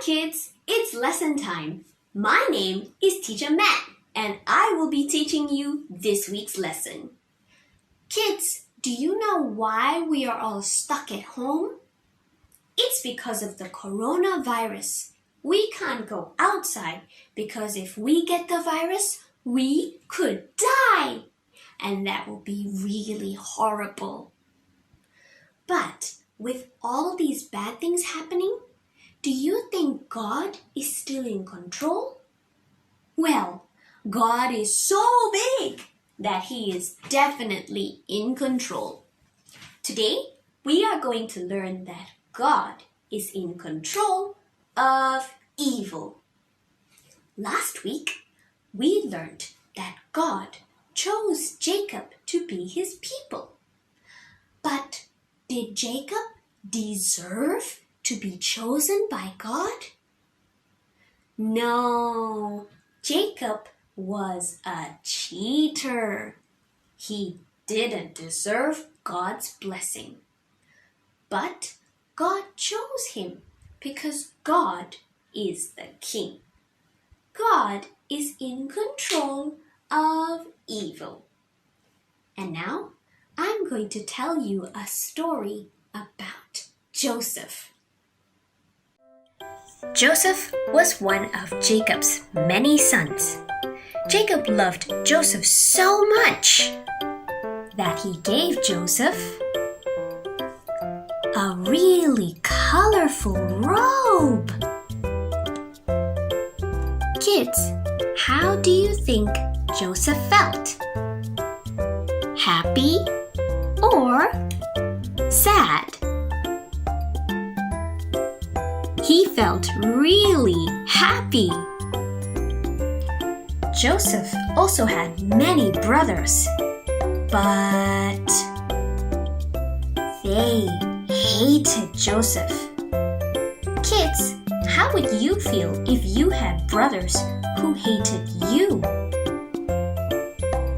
kids, it's lesson time. My name is Teacher Matt, and I will be teaching you this week's lesson. Kids, do you know why we are all stuck at home? It's because of the coronavirus. We can't go outside because if we get the virus, we could die. And that will be really horrible. But with all these bad things happening, do you think God is still in control? Well, God is so big that He is definitely in control. Today, we are going to learn that God is in control of evil. Last week, we learned that God chose Jacob to be His people. But did Jacob deserve to be chosen by God? No, Jacob was a cheater. He didn't deserve God's blessing. But God chose him because God is the king. God is in control of evil. And now I'm going to tell you a story about Joseph. Joseph was one of Jacob's many sons. Jacob loved Joseph so much that he gave Joseph a really colorful robe. Kids, how do you think Joseph felt? Happy or sad? He felt really happy. Joseph also had many brothers, but they hated Joseph. Kids, how would you feel if you had brothers who hated you?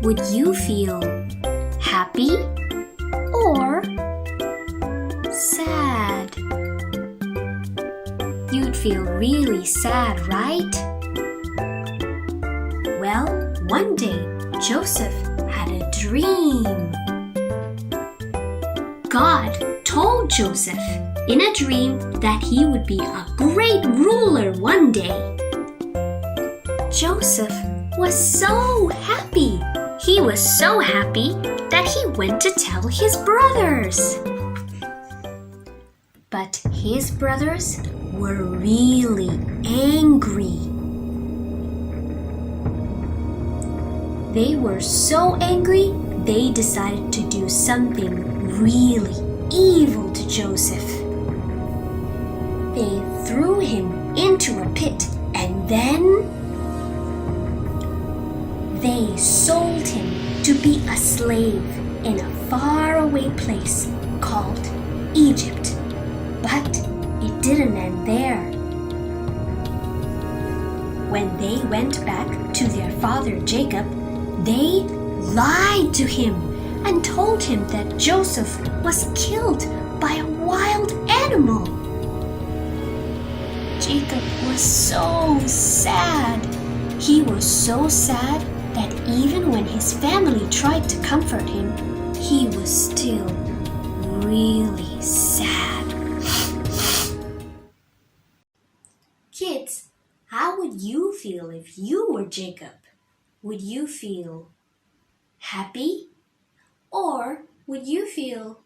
Would you feel happy or sad? You'd feel really sad, right? Well, one day Joseph had a dream. God told Joseph in a dream that he would be a great ruler one day. Joseph was so happy. He was so happy that he went to tell his brothers. But his brothers were really angry. They were so angry, they decided to do something really evil to Joseph. They threw him into a pit and then they sold him to be a slave in a faraway place called Egypt. But it didn't end there. When they went back to their father Jacob, they lied to him and told him that Joseph was killed by a wild animal. Jacob was so sad. He was so sad that even when his family tried to comfort him, he was still really sad. Kids, how would you feel if you were Jacob? Would you feel happy or would you feel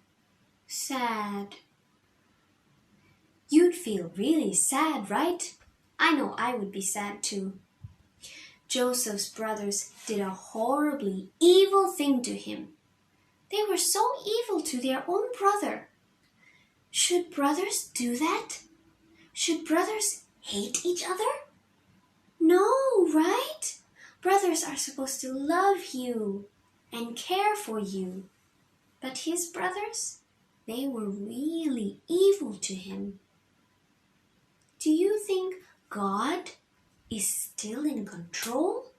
sad? You'd feel really sad, right? I know I would be sad too. Joseph's brothers did a horribly evil thing to him. They were so evil to their own brother. Should brothers do that? Should brothers hate each other? No, right? Brothers are supposed to love you and care for you. But his brothers, they were really evil to him. Do you think God is still in control?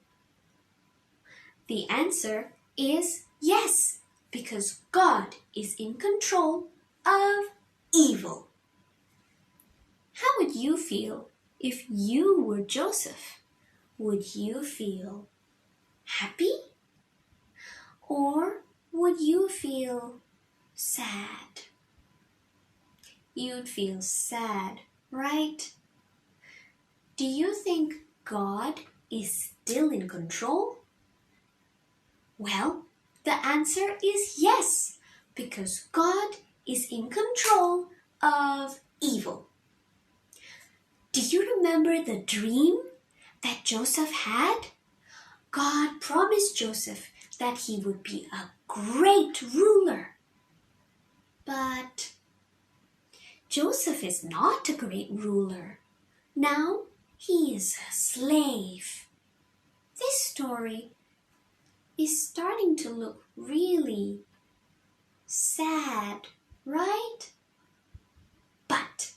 The answer is yes, because God is in control of evil. How would you feel if you were Joseph, would you feel happy? Or would you feel sad? You'd feel sad, right? Do you think God is still in control? Well, the answer is yes, because God is in control of evil. Do you remember the dream that Joseph had? God promised Joseph that he would be a great ruler. But Joseph is not a great ruler. Now he is a slave. This story is starting to look really sad, right? But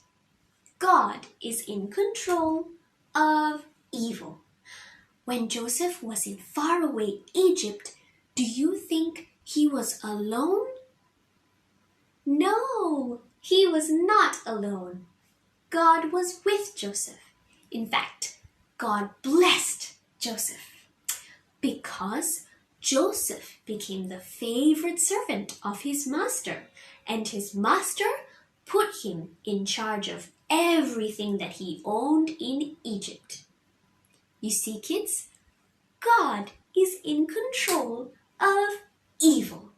God is in control of evil. When Joseph was in faraway Egypt, do you think he was alone? No, he was not alone. God was with Joseph. In fact, God blessed Joseph because Joseph became the favorite servant of his master, and his master put him in charge of everything that he owned in Egypt. You see, kids, God is in control of evil.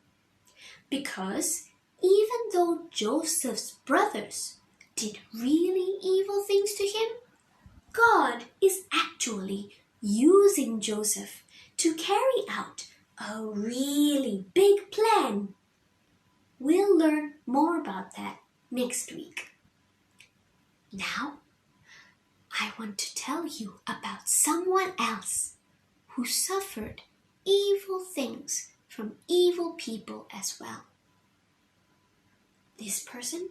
Because even though Joseph's brothers did really evil things to him, God is actually using Joseph to carry out a really big plan. We'll learn more about that next week. Now, I want to tell you about someone else who suffered evil things from evil people as well. This person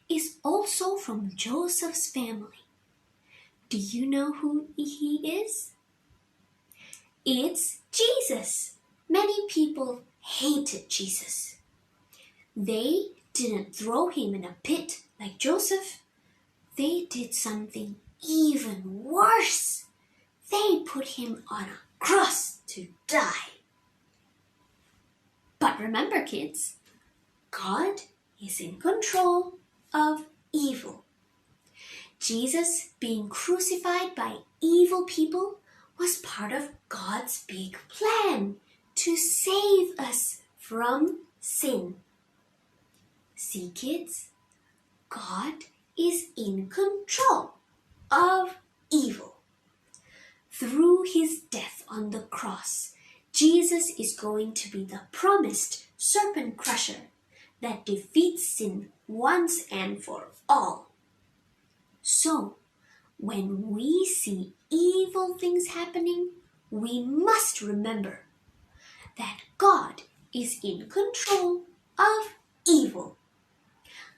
is also from Joseph's family. Do you know who he is? It's Jesus. Many people hated Jesus. They didn't throw him in a pit like Joseph. They did something even worse. They put him on a cross to die. But remember, kids, God is in control of evil. Jesus being crucified by evil people was part of God's big plan to save us from sin. See, kids, God is in control of evil. Through his death on the cross, Jesus is going to be the promised serpent crusher that defeats sin once and for all. So, when we see evil things happening, we must remember that God is in control of evil.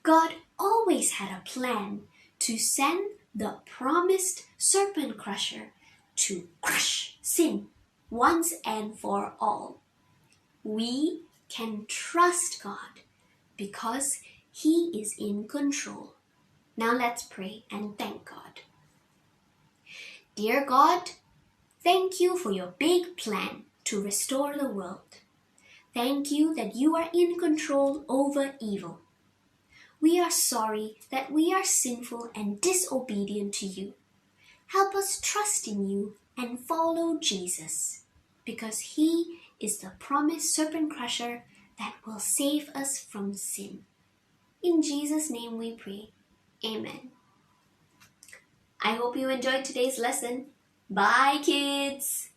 God always had a plan to send the promised serpent crusher to crush sin once and for all. We can trust God because he is in control. Now let's pray and thank God. Dear God, thank you for your big plan to restore the world. Thank you that you are in control over evil. We are sorry that we are sinful and disobedient to you. Help us trust in you and follow Jesus, because he is the promised serpent crusher that will save us from sin. In Jesus' name we pray. Amen. I hope you enjoyed today's lesson. Bye, kids!